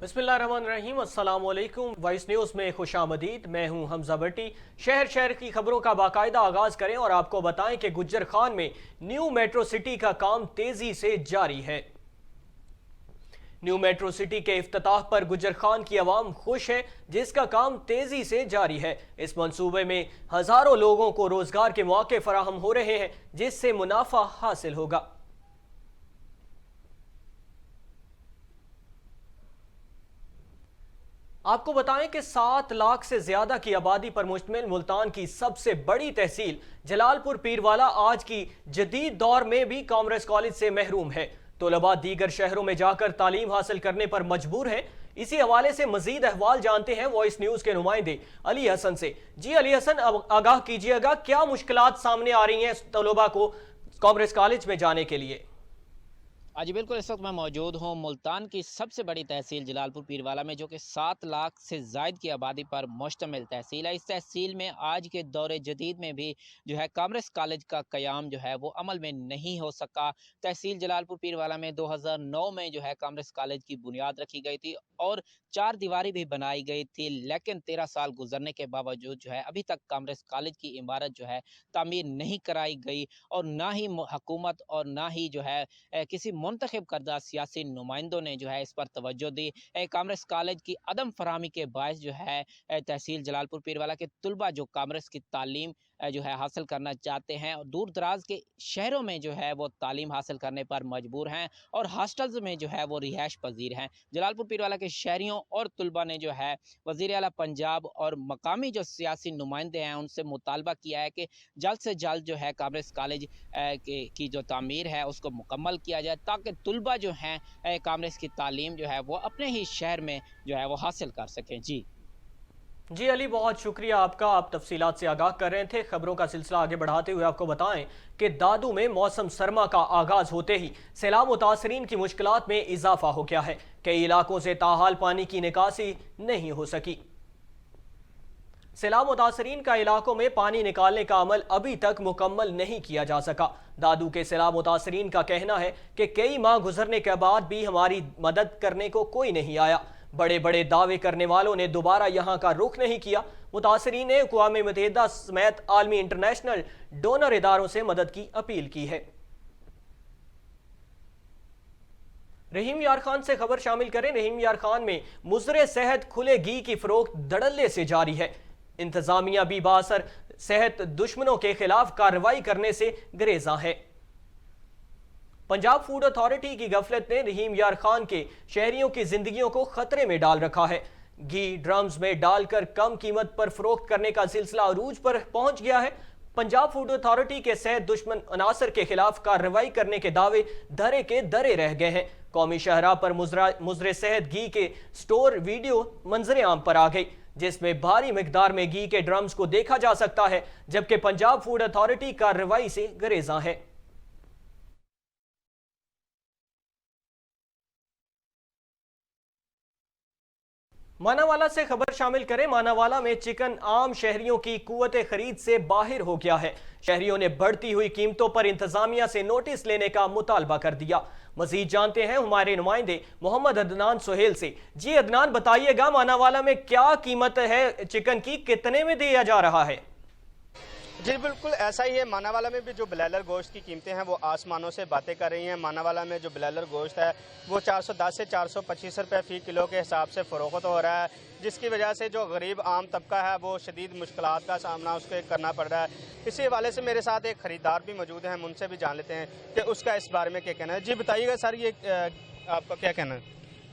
बिस्मिल्लाहिर्रहमानिर्रहीम, अस्सलाम वालेकुम। वॉइस न्यूज़ में खुशामदीद। मैं हूं हमजा भट्टी। शहर शहर की खबरों का बाकायदा आगाज़ करें और आपको बताएं कि गुज्जर खान में न्यू मेट्रो सिटी का काम तेज़ी से जारी है। न्यू मेट्रो सिटी के इफ्तिताह पर गुज्जर खान की आवाम खुश है, जिसका काम तेज़ी से जारी है। इस मंसूबे में हज़ारों लोगों को रोज़गार के मौके फराहम हो रहे हैं, जिससे मुनाफा हासिल होगा। आपको बताएं कि 7 लाख से ज्यादा की आबादी पर मुश्तमिल मुल्तान की सबसे बड़ी तहसील जलालपुर पीरवाला आज की जदीद दौर में भी कॉमर्स कॉलेज से महरूम है। तलबा दीगर शहरों में जाकर तालीम हासिल करने पर मजबूर है। इसी हवाले से मजीद अहवाल जानते हैं वॉइस न्यूज के नुमाइंदे अली हसन से। जी अली हसन, आगाह कीजिएगा, क्या मुश्किलात सामने आ रही हैं तलबा को कॉमर्स कॉलेज में जाने के लिए? जी बिल्कुल, इस वक्त मैं मौजूद हूँ मुल्तान की सबसे बड़ी तहसील जलालपुर पीरवाला में, जो कि 7 लाख से ज़ायद की आबादी पर मुश्तमिल तहसील है। इस तहसील में आज के दौरे जदीद में भी जो है कॉमर्स कॉलेज का क़याम जो है वो अमल में नहीं हो सका। तहसील जलालपुर पीरवाला में 2009 में जो है कॉमर्स कॉलेज की बुनियाद रखी गई थी और 4 दीवारी भी बनाई गई थी, लेकिन 13 साल गुजरने के बावजूद जो है अभी तक कॉमर्स कॉलेज की इमारत जो है तामीर नहीं कराई गई और ना ही हुकूमत और ना ही जो है किसी मुंतखब करदा सियासी नुमाइंदों ने जो है इस पर तवज्जो दी। कॉमर्स कॉलेज की अदम फराहमी के बायस जो है तहसील जलालपुर पीरवाला के तलबा जो कॉमर्स की तालीम जो है हासिल करना चाहते हैं और दूर दराज के शहरों में जो है वो तालीम हासिल करने पर मजबूर हैं और हॉस्टल्स में जो है वो रिहाइश पजीर हैं। जलालपुर पीरवाला के शहरियों और तलबा ने जो है वज़ीर आला पंजाब और मकामी जो सियासी नुमाइंदे हैं उनसे मुतालबा किया है कि जल्द से जल्द जो है कॉमर्स कॉलेज की जो तामीर है उसको मुकम्मल किया जाए, ताकि तलबा जो हैं कॉमर्स की तालीम जो है वो अपने ही शहर में जो है वो हासिल कर सकें। जी अली, बहुत शुक्रिया आपका। आप तफसीलात से आगाह कर रहे थे। खबरों का सिलसिला आगे बढ़ाते हुए आपको बताएं कि दादू में मौसम सरमा का आगाज होते ही सैलाब मुतासरीन की मुश्किलात में इजाफा हो गया है। कई इलाकों से ताहाल पानी की निकासी नहीं हो सकी। सैलाब मुतासरीन का इलाकों में पानी निकालने का अमल अभी तक मुकम्मल नहीं किया जा सका। दादू के सैलाब मुतासरीन का कहना है कि कई माह गुजरने के बाद भी हमारी मदद करने को कोई नहीं आया। बड़े बड़े दावे करने वालों ने दोबारा यहाँ का रुख नहीं किया। मुतासरीन ने अक़वाम मुत्तहिदा समेत आलमी इंटरनेशनल डोनर इदारों से मदद की अपील की है। रहीम यार खान से खबर शामिल करें। रहीम यार खान में मुजरे सेहत खुले घी की फरोख्त धड़ल्ले से जारी है। इंतजामिया भी बासर सेहत दुश्मनों के खिलाफ कार्रवाई करने से गुरेज़ां है। पंजाब फूड अथॉरिटी की गफलत ने रहीम यार खान के शहरियों की जिंदगियों को खतरे में डाल रखा है। घी ड्रम्स में डालकर कम कीमत पर फरोख्त करने का सिलसिला अरूज पर पहुंच गया है। पंजाब फूड अथॉरिटी के सेहत दुश्मन अनासर के खिलाफ कार्रवाई करने के दावे धरे के धरे रह गए हैं। कौमी शहरा पर मुजरे सेहत घी के स्टोर वीडियो मंजरे आम पर आ गई, जिसमें भारी मिकदार में घी के ड्रम्स को देखा जा सकता है, जबकि पंजाब फूड अथॉरिटी कार्रवाई से गुरेज़ां है। मानावाला से खबर शामिल करें। मानावाला में चिकन आम शहरियों की कुव्वत खरीद से बाहर हो गया है। शहरियों ने बढ़ती हुई कीमतों पर इंतजामिया से नोटिस लेने का मुतालबा कर दिया। मजीद जानते हैं हमारे नुमाइंदे मोहम्मद अदनान सुहेल से। जी अदनान, बताइएगा मानावाला में क्या कीमत है चिकन की, कितने में दिया जा रहा है? जी बिल्कुल ऐसा ही है। मानावाला में भी जो ब्लैलर गोश्त की कीमतें हैं वो आसमानों से बातें कर रही हैं। मानावाला में जो ब्लैलर गोश्त है वो 410 से 425 रुपये फ़ी किलो के हिसाब से फ़रोख्त हो रहा है, जिसकी वजह से जो गरीब आम तबका है वो शदीद मुश्किलात का सामना उसको करना पड़ रहा है। इसी हवाले से मेरे साथ एक ख़रीदार भी मौजूद हैं, हम उनसे भी जान लेते हैं कि उसका इस बारे में क्या कहना है। जी बताइएगा सर, ये आपका क्या कहना है?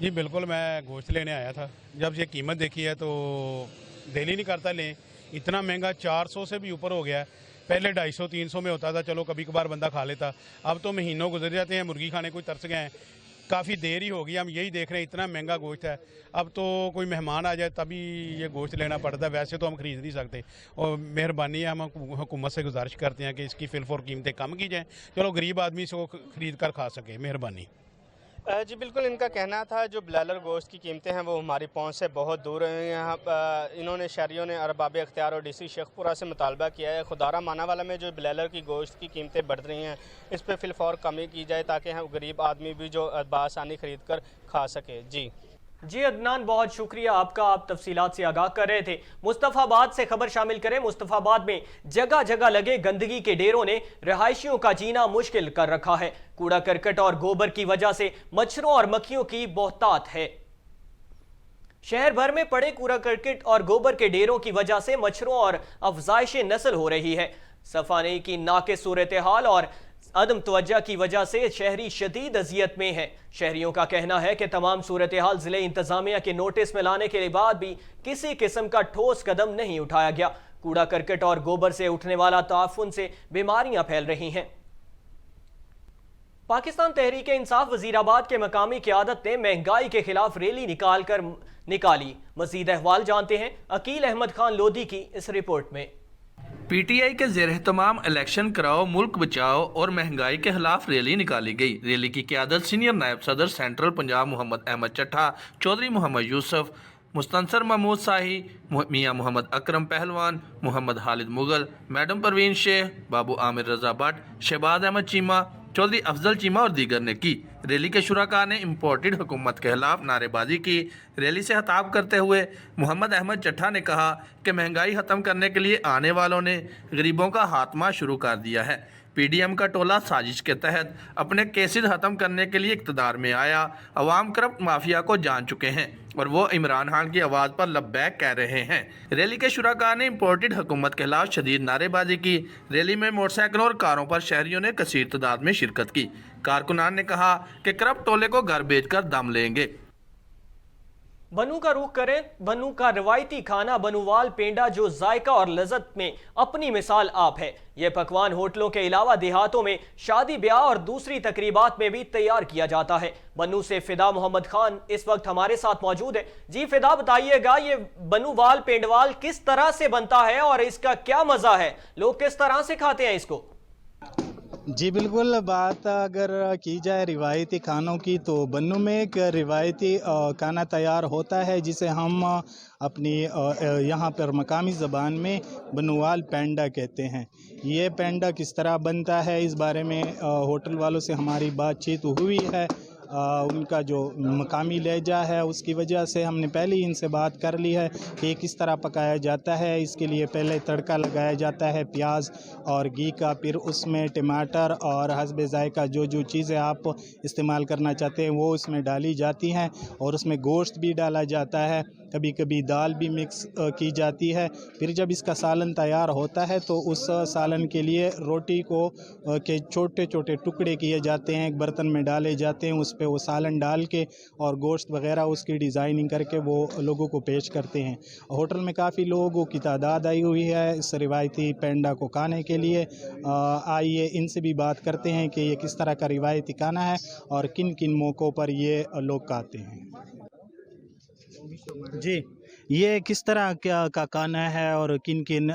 जी बिल्कुल, मैं गोश्त लेने आया था। जब ये कीमत देखी है तो दिल ही नहीं करता लें। इतना महंगा 400 से भी ऊपर हो गया है। पहले 250-300 में होता था, चलो कभी कभार बंदा खा लेता। अब तो महीनों गुजर जाते हैं, मुर्गी खाने कोई तरस गए हैं। काफ़ी देर ही हो गई, हम यही देख रहे हैं, इतना महंगा गोश्त है। अब तो कोई मेहमान आ जाए तभी ये गोश्त लेना पड़ता है, वैसे तो हम ख़रीद नहीं सकते। और मेहरबानी है, हम हुकूमत से गुजारिश करते हैं कि इसकी फिलफोर कीमतें कम की जाएँ, चलो गरीब आदमी इसको ख़रीद कर खा सके। मेहरबानी। जी बिल्कुल, इनका कहना था जो ब्लैलर गोश्त की कीमतें हैं वो हमारी पहुंच से बहुत दूर हैं। यहाँ इन्होंने शहरियों ने अरबाब अख्तियार और डीसी शेखपुरा से मुतालबा किया है खुदारा मानावाला में जो ब्लैलर की गोश्त की कीमतें बढ़ रही हैं इस पर फिलफौर कमी की जाए, ताकि हम गरीब आदमी भी जो बआसानी ख़रीद कर खा सके। जी जी अदनान, बहुत शुक्रिया आपका, आप तफसीलात से आगाह कर रहे थे। मुस्तफ़ाबाद से खबर शामिल करें। मुस्तफ़ाबाद में जगह जगह लगे गंदगी के ढेरों ने रहायशियों का जीना मुश्किल कर रखा है। कूड़ा करकट और गोबर की वजह से मच्छरों और मक्खियों की बहुतात है। शहर भर में पड़े कूड़ा करकट और गोबर के ढेरों की वजह से मच्छरों और अफजाइश नस्ल हो रही है। सफाई की नाक़िस सूरत हाल और अदम तवज्जो की वजह से शहरी शदीद अजियत में है। शहरियों का कहना है कि तमाम सूरत हाल जिले इंतजामिया के नोटिस में लाने के बाद भी किसी किस्म का ठोस कदम नहीं उठाया गया। कूड़ा करकट और गोबर से उठने वाला ताफुन से बीमारियां फैल रही हैं। पाकिस्तान तहरीक इंसाफ वजीराबाद के मकामी क़यादत ने महंगाई के खिलाफ रैली निकाली। मजीद अहवाल जानते हैं अकील अहमद खान लोधी की इस रिपोर्ट में। पीटीआई के ज़ेर-ए-तमाम इलेक्शन कराओ मुल्क बचाओ और महंगाई के खिलाफ रैली निकाली गई। रैली की क़यादत सीनियर नायब सदर सेंट्रल पंजाब मोहम्मद अहमद चट्ठा, चौधरी मोहम्मद यूसुफ, मुस्तनसर महमूद शाही, मियाँ मोहम्मद अकरम पहलवान, मोहम्मद खालिद मुगल, मैडम परवीन शेख, बाबू आमिर रजा भट्ट, शहबाज अहमद चीमा, चौधरी अफजल चीमा और दीगर ने की। रैली के शुरका ने इम्पोर्टेड हुकूमत के खिलाफ नारेबाजी की। रैली से खिताब करते हुए मोहम्मद अहमद चट्ठा ने कहा कि महंगाई ख़त्म करने के लिए आने वालों ने गरीबों का खात्मा शुरू कर दिया है। पीडीएम का टोला साजिश के तहत अपने केसेस ख़त्म करने के लिए इक़्तिदार में आया। अवाम करप्ट माफिया को जान चुके हैं और वो इमरान खान की आवाज़ पर लब्बैक कह रहे हैं। रैली के शुरका ने इम्पोर्टेड हुकूमत के खिलाफ शदीद नारेबाजी की। रैली में मोटरसाइकिलों और कारों पर शहरियों ने कसीर तादाद में शिरकत की। कारकुनान ने कहा कि करप्ट टोले को घर बेचकर दम लेंगे। बनू का रुख करें। बनू का रवायती खाना बनूवाल पेंडा जो जायका और लज्जत में अपनी मिसाल आप है। यह पकवान होटलों के अलावा देहातों में शादी ब्याह और दूसरी तकरीबात में भी तैयार किया जाता है। बनू से फिदा मोहम्मद खान इस वक्त हमारे साथ मौजूद है। जी फिदा, बताइएगा ये बनूवाल पेंडवाल किस तरह से बनता है और इसका क्या मजा है, लोग किस तरह से खाते हैं इसको? जी बिल्कुल, बात अगर की जाए रिवायती खानों की तो बन्नू में एक रिवायती खाना तैयार होता है जिसे हम अपनी यहाँ पर मकामी ज़बान में बनूवाल पेंडा कहते हैं। ये पेंडा किस तरह बनता है इस बारे में होटल वालों से हमारी बातचीत हुई है। उनका जो मकामी लहजा है उसकी वजह से हमने पहले ही इनसे बात कर ली है कि किस तरह पकाया जाता है। इसके लिए पहले तड़का लगाया जाता है प्याज और घी का, फिर उसमें टमाटर और हस्बे ज़ायका जो जो चीज़ें आप इस्तेमाल करना चाहते हैं वो उसमें डाली जाती हैं और उसमें गोश्त भी डाला जाता है, कभी कभी दाल भी मिक्स की जाती है। फिर जब इसका सालन तैयार होता है तो उस सालन के लिए रोटी को के छोटे छोटे टुकड़े किए जाते हैं, एक बर्तन में डाले जाते हैं, उस पे वो सालन डाल के और गोश्त वगैरह उसकी डिज़ाइनिंग करके वो लोगों को पेश करते हैं। होटल में काफ़ी लोगों की तादाद आई हुई है इस रिवायती पेंडा को खाने के लिए। आइए इनसे भी बात करते हैं कि ये किस तरह का रिवायती खाना है और किन किन मौक़ों पर ये लोग खाते हैं। जी, ये किस तरह का खाना है और किन किन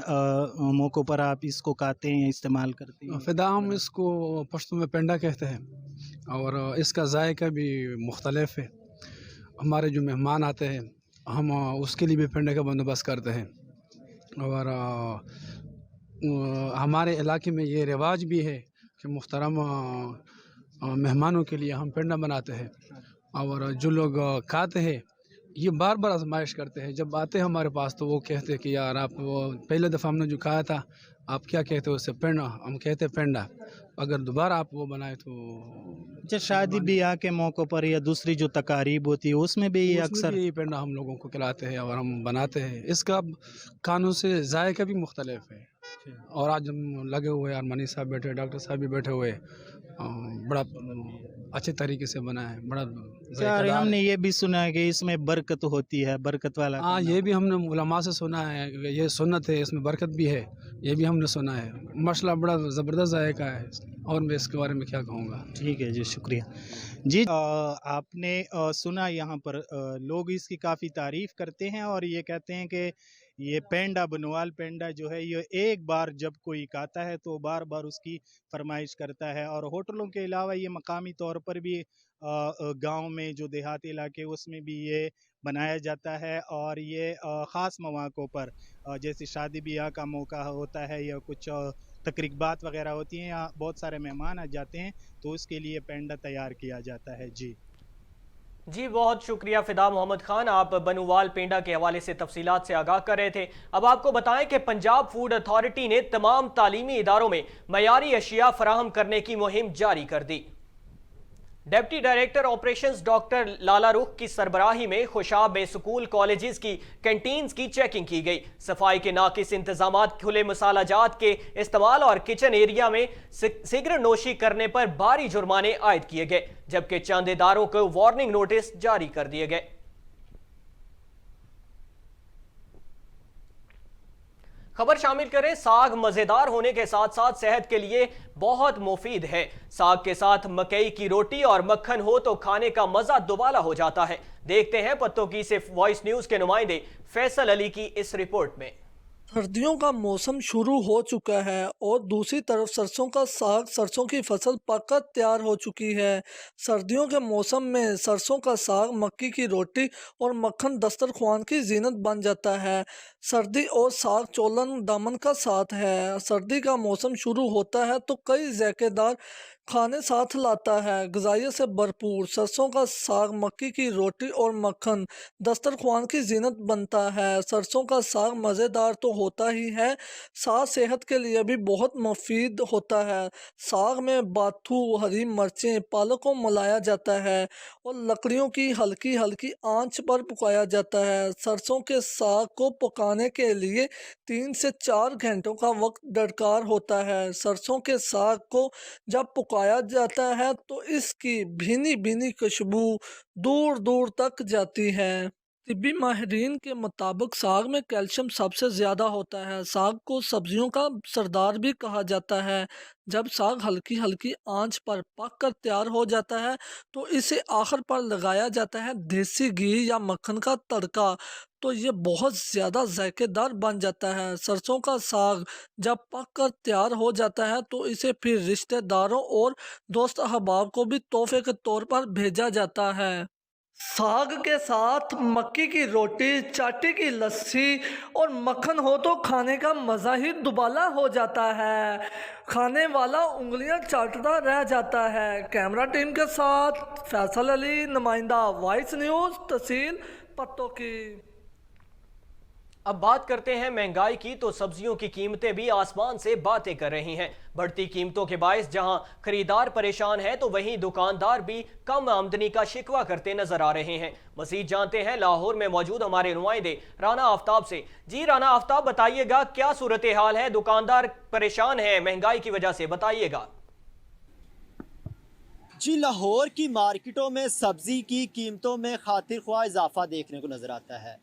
मौक़ों पर आप इसको खाते हैं, इस्तेमाल करते हैं? फ़िदा हम इसको पश्तो में पेंडा कहते हैं और इसका जायका भी मुख्तलिफ है। हमारे जो मेहमान आते हैं हम उसके लिए भी पेंडे का बंदोबस्त करते हैं और हमारे इलाके में ये रिवाज भी है कि मुहतरम मेहमानों के लिए हम पेंडा बनाते हैं और जो लोग खाते हैं ये बार बार आजमाइश करते हैं। जब आते हैं हमारे पास तो वो कहते हैं कि यार आप वो पहले दफ़ा हमने जो खाया था आप क्या कहते हो उससे पेंडा, हम कहते हैं पेंडा, अगर दोबारा आप वो बनाए तो। अच्छा, शादी ब्याह के मौक़ों पर या दूसरी जो तकारीब होती है उसमें भी ये अक्सर ये पेंडा हम लोगों को खिलाते हैं और हम बनाते हैं। इसका खानों से जायका भी मुख्तलिफ है और आज हम लगे हुए हैं, मनी साहब बैठे, डॉक्टर साहब भी बैठे हुए, बड़ा अच्छे तरीके से बना है, बड़ा यार हमने ये भी सुना है कि इसमें बरकत होती है, बरकत वाला। हाँ, ये भी हमने उलमा से सुना है, ये सुन्नत है, इसमें बरकत भी है, ये भी हमने सुना है। माशाल्लाह बड़ा ज़बरदस्त जायका है और मैं इसके बारे में क्या कहूँगा। ठीक है जी, शुक्रिया जी। आपने सुना यहाँ पर लोग इसकी काफ़ी तारीफ़ करते हैं और ये कहते हैं कि ये पेंडा बनवाल पेंडा जो है ये एक बार जब कोई खाता है तो बार बार उसकी फरमाइश करता है। और होटलों के अलावा ये मकामी तौर पर भी गांव में जो देहाती इलाके उसमें भी ये बनाया जाता है और ये ख़ास मौक़ों पर जैसे शादी ब्याह का मौका होता है या कुछ तकरीबात वगैरह होती हैं या बहुत सारे मेहमान आ जाते हैं तो उसके लिए पेंडा तैयार किया जाता है। जी जी बहुत शुक्रिया फिदा मोहम्मद खान, आप बनूवाल पेंडा के हवाले से तफसीलात से आगाह कर रहे थे। अब आपको बताएं कि पंजाब फूड अथॉरिटी ने तमाम तालीमी इदारों में मयारी अशिया फराहम करने की मुहिम जारी कर दी। डिप्टी डायरेक्टर ऑपरेशंस डॉक्टर लाला रुख की सरबराही में खुशाब में स्कूल कॉलेजेस की कैंटीन्स की चेकिंग की गई। सफाई के नाकिस इंतजाम, खुले मसालाजात के इस्तेमाल और किचन एरिया में सिगरेट नोशी करने पर भारी जुर्माने आयद किए गए, जबकि चंद इदारों को वार्निंग नोटिस जारी कर दिए गए। खबर शामिल करें, साग मजेदार होने के साथ साथ सेहत के लिए बहुत मुफीद है। साग के साथ मकई की रोटी और मक्खन हो तो खाने का मजा दुबाला हो जाता है। देखते हैं पत्तों की से वॉइस न्यूज के नुमाइंदे फैसल अली की इस रिपोर्ट में। सर्दियों का मौसम शुरू हो चुका है और दूसरी तरफ सरसों का साग, सरसों की फसल पककर तैयार हो चुकी है। सर्दियों के मौसम में सरसों का साग, मक्की की रोटी और मक्खन दस्तरख्वान की जीनत बन जाता है। सर्दी और साग चोलन दामन का साथ है। सर्दी का मौसम शुरू होता है तो कई ज़ायकेदार खाने साथ लाता है। ग़िज़ाइयत से भरपूर सरसों का साग, मक्की की रोटी और मक्खन दस्तरख्वान की जीनत बनता है। सरसों का साग मज़ेदार तो होता ही है, साथ सेहत के लिए भी बहुत मुफीद होता है। साग में बाथू, हरी मिर्चें, पालक को मिलाया जाता है और लकड़ियों की हल्की हल्की आंच पर पकाया जाता है। सरसों के साग को पकाने के लिए 3 से 4 घंटों का वक्त दरकार होता है। सरसों के साग को जब पकाया जाता है तो इसकी भीनी भीनी खुशबू दूर दूर तक जाती है। तिब्बी माहिरीन के मुताबिक साग में कैल्शियम सबसे ज़्यादा होता है। साग को सब्जियों का सरदार भी कहा जाता है। जब साग हल्की हल्की आंच पर पक कर तैयार हो जाता है तो इसे आखिर पर लगाया जाता है देसी घी या मक्खन का तड़का, तो ये बहुत ज़्यादा जायकेदार बन जाता है। सरसों का साग जब पक कर तैयार हो जाता है तो इसे फिर रिश्तेदारों और दोस्त अहबाब को भी तोहफे के तौर पर भेजा जाता है। साग के साथ मक्की की रोटी, चाटी की लस्सी और मक्खन हो तो खाने का मज़ा ही दुबाला हो जाता है। खाने वाला उंगलियां चाटता रह जाता है। कैमरा टीम के साथ फैसल अली, नुमाइंदा वॉइस न्यूज़, तहसील पत्तों की। अब बात करते हैं महंगाई की, तो सब्जियों की कीमतें भी आसमान से बातें कर रही हैं। बढ़ती कीमतों के बायस जहां खरीदार परेशान है तो वहीं दुकानदार भी कम आमदनी का शिकवा करते नजर आ रहे हैं। मजीद जानते हैं लाहौर में मौजूद हमारे नुमाइंदे राना आफ्ताब से। जी राना आफ्ताब, बताइएगा क्या सूरत हाल है? दुकानदार परेशान है महंगाई की वजह से, बताइएगा। जी, लाहौर की मार्केटों में सब्जी की कीमतों में खातिर ख्वाह इजाफा देखने को नज़र आता है।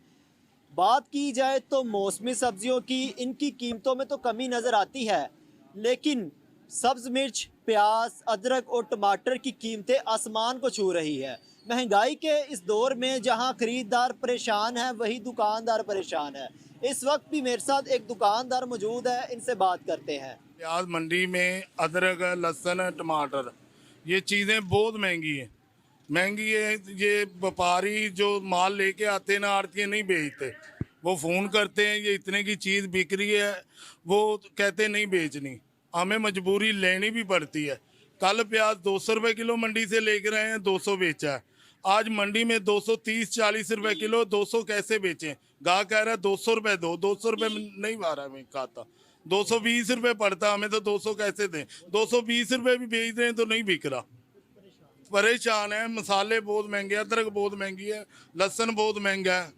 बात की जाए तो मौसमी सब्जियों की, इनकी कीमतों में तो कमी नज़र आती है, लेकिन सब्ज़ मिर्च, प्याज, अदरक और टमाटर की कीमतें आसमान को छू रही है। महंगाई के इस दौर में जहां खरीदार परेशान है वही दुकानदार परेशान है। इस वक्त भी मेरे साथ एक दुकानदार मौजूद है, इनसे बात करते हैं। प्याज मंडी में अदरक, लहसुन, टमाटर, ये चीज़ें बहुत महंगी है। ये व्यापारी जो माल लेके आते हैं ना, आड़ती नहीं बेचते, वो फ़ोन करते हैं ये इतने की चीज़ बिक रही है, वो कहते नहीं बेचनी, हमें मजबूरी लेनी भी पड़ती है। कल प्याज 200 रुपये किलो मंडी से लेकर आए हैं, 200 बेचा है। आज मंडी में 230-40 रुपये किलो, 200 कैसे बेचें? गाहक कह रहा है 200 रुपये दो, 200 रुपये नहीं आ रहा है, मैं खाता 220 रुपये पड़ता, हमें तो 200 कैसे दें? 220 रुपये भी बेच रहे हैं तो नहीं बिक रहा। परेशान है, मसाले बहुत महंगे, अदरक बहुत महंगी है, लहसुन बहुत महंगा है,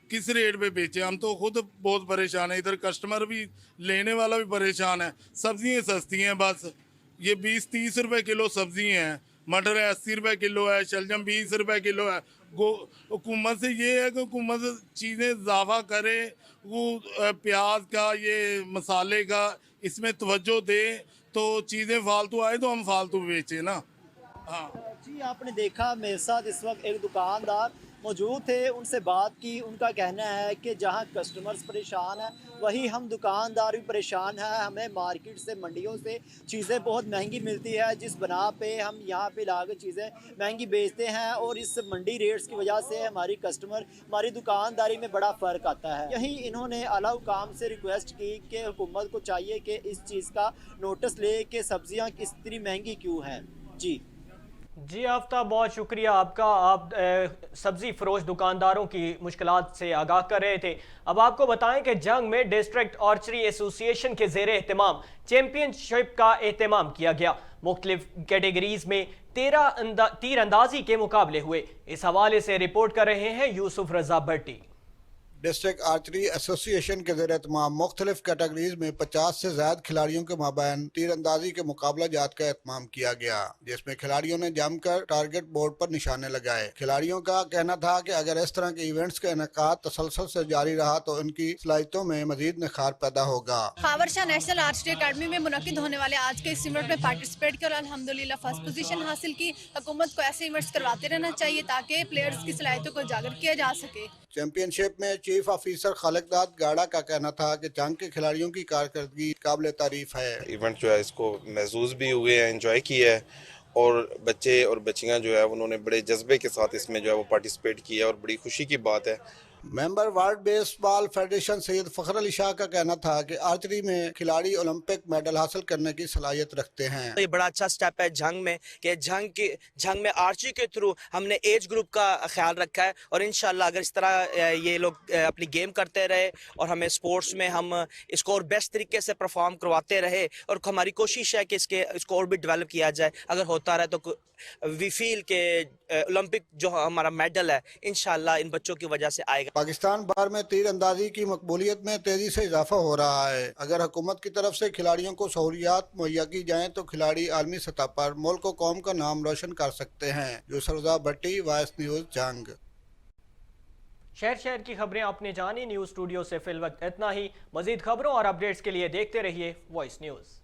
किस रेट पे बेचे? हम तो खुद बहुत परेशान है, इधर कस्टमर भी, लेने वाला भी परेशान है। सब्जियाँ सस्ती हैं, बस ये 20-30 रुपये किलो सब्जी हैं, मटर है 80 रुपये किलो है, शलजम 20 रुपये किलो है। हुकूमत से ये है कि हुकूमत चीज़ें इजाफा करे, वो प्याज का, ये मसाले का, इसमें तवज्जो दे तो चीज़ें फालतू आए तो हम फालतू बेचें ना। हाँ जी, आपने देखा मेरे साथ इस वक्त एक दुकानदार मौजूद थे, उनसे बात की। उनका कहना है कि जहां कस्टमर्स परेशान हैं वहीं हम दुकानदार भी परेशान हैं। हमें मार्केट से, मंडियों से चीज़ें बहुत महंगी मिलती है, जिस बना पे हम यहाँ पे लाकर चीज़ें महंगी बेचते हैं और इस मंडी रेट्स की वजह से हमारी कस्टमर, हमारी दुकानदारी में बड़ा फ़र्क आता है। यहीं इन्होंने आला हुकाम से रिक्वेस्ट की कि हुकूमत को चाहिए कि इस चीज़ का नोटिस ले कि सब्ज़ियाँ इतनी महंगी क्यों हैं। जी जी आफ्ताब, बहुत शुक्रिया आपका। आप सब्जी फरोश दुकानदारों की मुश्किलात से आगाह कर रहे थे। अब आपको बताएं कि जंग में डिस्ट्रिक्ट आर्चरी एसोसिएशन के ज़ेरे एहतमाम चैंपियनशिप का एहतमाम किया गया। मुख्तलिफ कैटेगरीज में 13 तीरंदाजी के मुकाबले हुए। इस हवाले से रिपोर्ट कर रहे हैं यूसुफ रजा भट्टी। डिस्ट्रिक्ट आर्चरी एसोसिएशन के ज़रिए तमाम मुख्तलिफ कैटेगरीज में 50 से ज्यादा खिलाड़ियों के माबैन तीरंदाजी के मुकाबला जात का एहतमाम किया गया, जिसमें खिलाड़ियों ने जमकर टारगेट बोर्ड पर निशाने लगाए। खिलाड़ियों का कहना था कि अगर इस तरह के इवेंट्स का इनेकाद तसलसल से जारी रहा तो उनकी सलाहियतों में मजीद निखार पैदा होगा। Khawar Shah national archery academy में मुनक्किद होने वाले आज के इस इवेंट में पार्टिसिपेट किया और अल्हम्दुलिल्लाह फर्स्ट पोजीशन हासिल की। हुकूमत को ऐसे इवेंट्स करवाते रहना चाहिए ताकि प्लेयर्स की सलाहियतों को उजागर किया जा सके। चैंपियनशिप में चीफ ऑफिसर खालिकदाद गाड़ा का कहना था कि जंग के खिलाड़ियों की कारकर्दगी काबिल तारीफ है। इवेंट जो है इसको महसूस भी हुए हैं, एंजॉय किया है, और बच्चे और बच्चियां जो है उन्होंने बड़े जज्बे के साथ इसमें जो है वो पार्टिसिपेट किया और बड़ी खुशी की बात है। Member World Baseball Federation Syed Fakhar Ali Shah का कहना था कि आर्चरी में खिलाड़ी ओलंपिक मेडल हासिल करने की सलाहियत रखते हैं। तो ये बड़ा अच्छा स्टेप है जंग में कि जंग में आर्चरी के थ्रू हमने एज ग्रुप का ख्याल रखा है, और इंशाल्लाह अगर इस तरह ये लोग अपनी गेम करते रहे और हमें स्पोर्ट्स में हम इसको और बेस्ट तरीके से परफॉर्म करवाते रहे, और हमारी कोशिश है कि इसको और भी डेवलप किया जाए। अगर होता रहे तो वी फील के ओलंपिक जो हमारा मेडल है इंशाल्लाह इन बच्चों की वजह से आएगा। पाकिस्तान भर में तीरंदाजी की मकबूलियत में तेजी से इजाफा हो रहा है। अगर हुकूमत की तरफ से खिलाड़ियों को सहूलियात मुहैया की जाएं तो खिलाड़ी आलमी सतह पर मुल्क व कौम का नाम रोशन कर सकते हैं। यूसुफ रजा भट्टी, वॉइस न्यूज़, जंग। शहर की खबरें आपने जानी। न्यूज़ स्टूडियो से फिल वक्त इतना ही। मजीद खबरों और अपडेट्स के लिए देखते रहिए वॉइस न्यूज़।